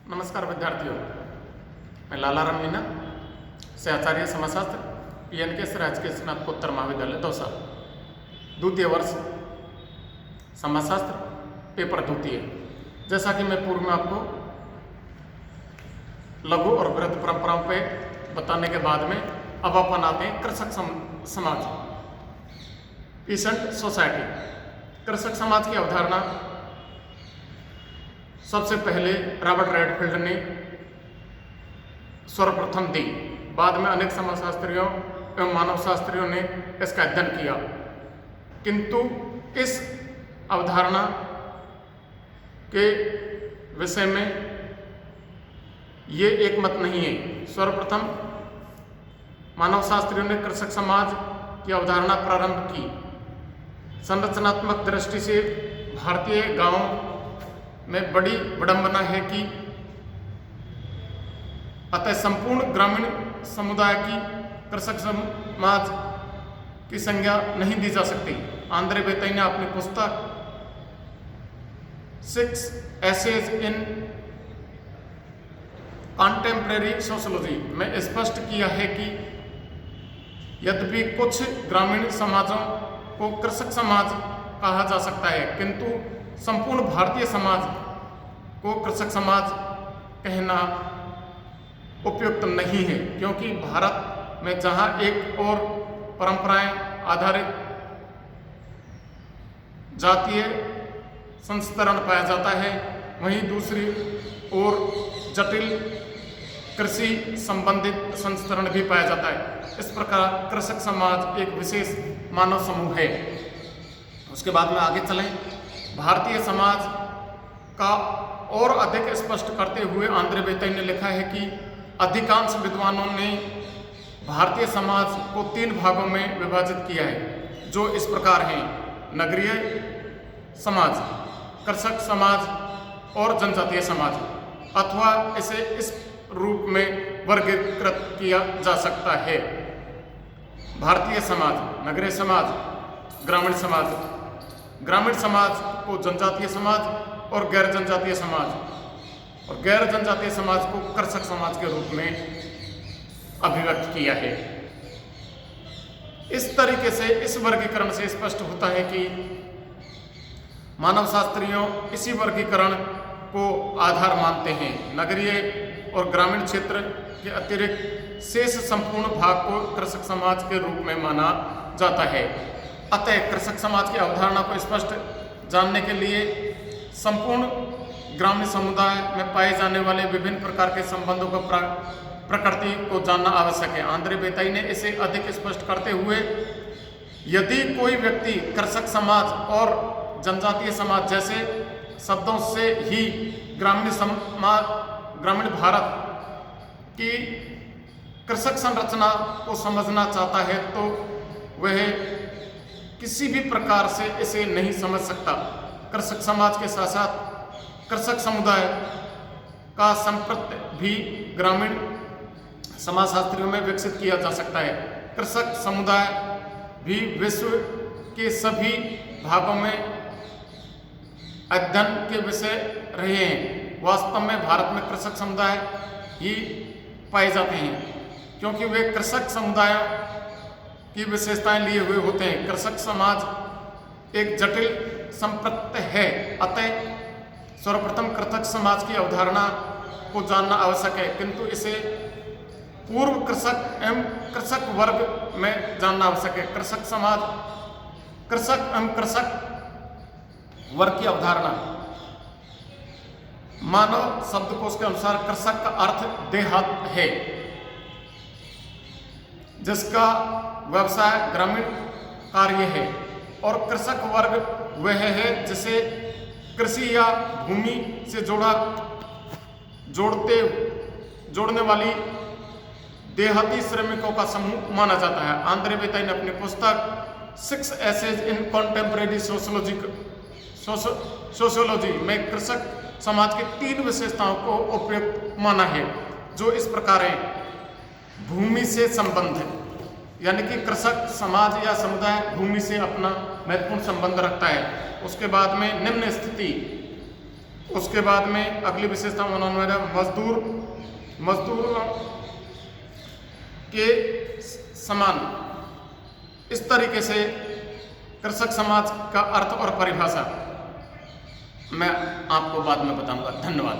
नमस्कार विद्यार्थियों, मैं लालाराम मीना से आचार्य समाजशास्त्र PNK राजकीय स्नातकोत्तर महाविद्यालय दौसा, द्वितीय वर्ष समाजशास्त्र पेपर द्वितीय। जैसा कि मैं पूर्व में आपको लघु और वृहद परंपराओं पे बताने के बाद में अब अपन आते हैं कृषक समाज, पीसेंट सोसाइटी। कृषक समाज की अवधारणा सबसे पहले रॉबर्ट रेडफील्ड ने सर्वप्रथम दी। बाद में अनेक समाजशास्त्रियों एवं मानवशास्त्रियों ने इसका अध्ययन किया, किंतु इस अवधारणा के विषय में ये एक मत नहीं है। सर्वप्रथम मानवशास्त्रियों ने कृषक समाज की अवधारणा प्रारंभ की। संरचनात्मक दृष्टि से भारतीय गांवों में बड़ी विडंबना है कि अतः संपूर्ण ग्रामीण समुदाय की कृषक समाज की संज्ञा नहीं दी जा सकती। आंद्रे बेतई ने अपनी पुस्तक 6 Essays in Contemporary Sociology में स्पष्ट किया है कि यद्यपि कुछ ग्रामीण समाजों को कृषक समाज कहा जा सकता है, किंतु संपूर्ण भारतीय समाज को कृषक समाज कहना उपयुक्त नहीं है, क्योंकि भारत में जहां एक और परंपराएं आधारित जातीय संस्तरण पाया जाता है, वहीं दूसरी ओर जटिल कृषि संबंधित संस्तरण भी पाया जाता है। इस प्रकार कृषक समाज एक विशेष मानव समूह है। उसके बाद में आगे चलें। भारतीय समाज का और अधिक स्पष्ट करते हुए आंद्रे बेतई ने लिखा है कि अधिकांश विद्वानों ने भारतीय समाज को 3 भागों में विभाजित किया है, जो इस प्रकार हैं: नगरीय समाज, कृषक समाज और जनजातीय समाज। अथवा इसे इस रूप में वर्गीकृत किया जा सकता है: भारतीय समाज, नगरीय समाज, ग्रामीण समाज। ग्रामीण समाज को जनजातीय समाज और गैर जनजातीय समाज, और गैर जनजातीय समाज को कृषक समाज के रूप में अभिव्यक्त किया है। इस तरीके से, इस वर्गीकरण से स्पष्ट होता है कि मानवशास्त्रियों इसी वर्गीकरण को आधार मानते हैं। नगरीय और ग्रामीण क्षेत्र के अतिरिक्त शेष संपूर्ण भाग को कृषक समाज के रूप में माना जाता है। अतः कृषक समाज की अवधारणा को स्पष्ट जानने के लिए संपूर्ण ग्रामीण समुदाय में पाए जाने वाले विभिन्न प्रकार के संबंधों को प्रकृति को जानना आवश्यक है। आंद्रे बेतई ने इसे अधिक स्पष्ट करते हुए, यदि कोई व्यक्ति कृषक समाज और जनजातीय समाज जैसे शब्दों से ही ग्रामीण भारत की कृषक संरचना को समझना चाहता है, तो वह किसी भी प्रकार से इसे नहीं समझ सकता। कृषक समाज के साथ साथ कृषक समुदाय का संप्रत्य भी ग्रामीण समाजशास्त्रियों में विकसित किया जा सकता है। कृषक समुदाय भी विश्व के सभी भागों में अध्ययन के विषय रहे हैं। वास्तव में भारत में कृषक समुदाय ही पाए जाते हैं, क्योंकि वे कृषक समुदाय की विशेषताएं लिए हुए होते हैं। कृषक समाज एक जटिल संप्रत्य है। अतः सर्वप्रथम कृषक समाज की अवधारणा को जानना आवश्यक है, किंतु इसे पूर्व कृषक एवं कृषक वर्ग में जानना आवश्यक है। कृषक समाज, कृषक एवं कृषक वर्ग की अवधारणा। मानव शब्दकोश के अनुसार कृषक का अर्थ देहात है, जिसका व्यवसाय ग्रामीण कार्य है, और कृषक वर्ग वह है जिसे कृषि या भूमि से जोड़ने वाली देहाती श्रमिकों का समूह माना जाता है। आंद्रे बेतई ने अपनी पुस्तक 6 Essays in Contemporary Sociology में कृषक समाज के 3 विशेषताओं को उपयुक्त माना है, जो इस प्रकार है: भूमि से संबंध, यानी कि कृषक समाज या समुदाय भूमि से अपना महत्वपूर्ण संबंध रखता है। उसके बाद में निम्न स्थिति, उसके बाद में अगली विशेषता उन्होंने मजदूरों के समान। इस तरीके से कृषक समाज का अर्थ और परिभाषा मैं आपको बाद में बताऊंगा। धन्यवाद।